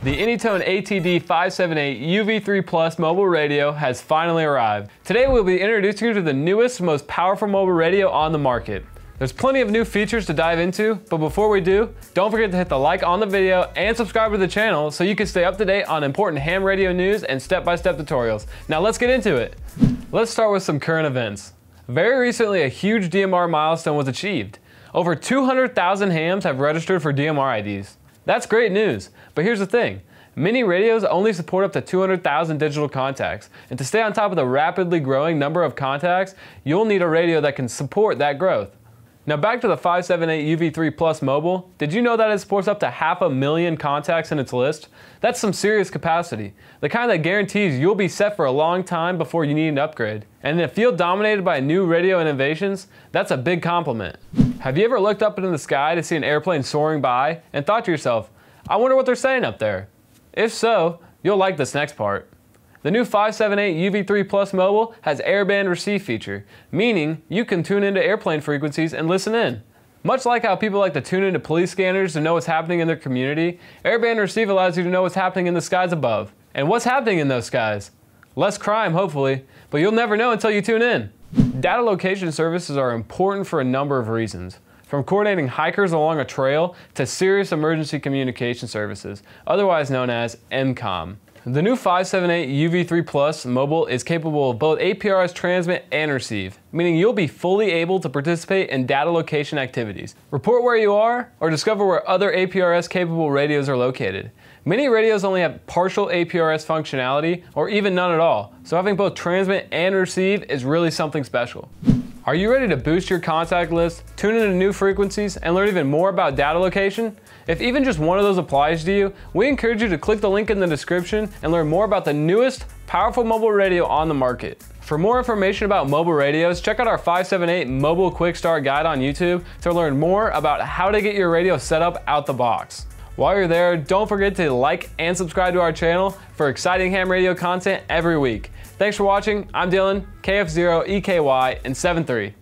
The AnyTone AT-D578UVIII+ mobile radio has finally arrived. Today we'll be introducing you to the newest, most powerful mobile radio on the market. There's plenty of new features to dive into, but before we do, don't forget to hit the like on the video and subscribe to the channel so you can stay up to date on important ham radio news and step-by-step tutorials. Now let's get into it. Let's start with some current events. Very recently, a huge DMR milestone was achieved. Over 200,000 hams have registered for DMR IDs. That's great news, but here's the thing. Many radios only support up to 200,000 digital contacts, and to stay on top of the rapidly growing number of contacts, you'll need a radio that can support that growth. Now back to the 578UVIII+ Mobile, did you know that it supports up to 500,000 contacts in its list? That's some serious capacity, the kind that guarantees you'll be set for a long time before you need an upgrade. And in a field dominated by new radio innovations, that's a big compliment. Have you ever looked up into the sky to see an airplane soaring by and thought to yourself, I wonder what they're saying up there? If so, you'll like this next part. The new 578UVIII+ Mobile has airband receive feature, meaning you can tune into airplane frequencies and listen in. Much like how people like to tune into police scanners to know what's happening in their community, airband receive allows you to know what's happening in the skies above. And what's happening in those skies? Less crime, hopefully, but you'll never know until you tune in. Data location services are important for a number of reasons, from coordinating hikers along a trail to serious emergency communication services, otherwise known as EMCOM. The new 578UVIII+ Mobile is capable of both APRS transmit and receive, meaning you'll be fully able to participate in data location activities, report where you are, or discover where other APRS-capable radios are located. Many radios only have partial APRS functionality, or even none at all, so having both transmit and receive is really something special. Are you ready to boost your contact list, tune into new frequencies, and learn even more about data location? If even just one of those applies to you, we encourage you to click the link in the description and learn more about the newest, powerful mobile radio on the market. For more information about mobile radios, check out our 578 Mobile Quick Start Guide on YouTube to learn more about how to get your radio set up out the box. While you're there, don't forget to like and subscribe to our channel for exciting ham radio content every week. Thanks for watching. I'm Dylan, KF0EKY and 73.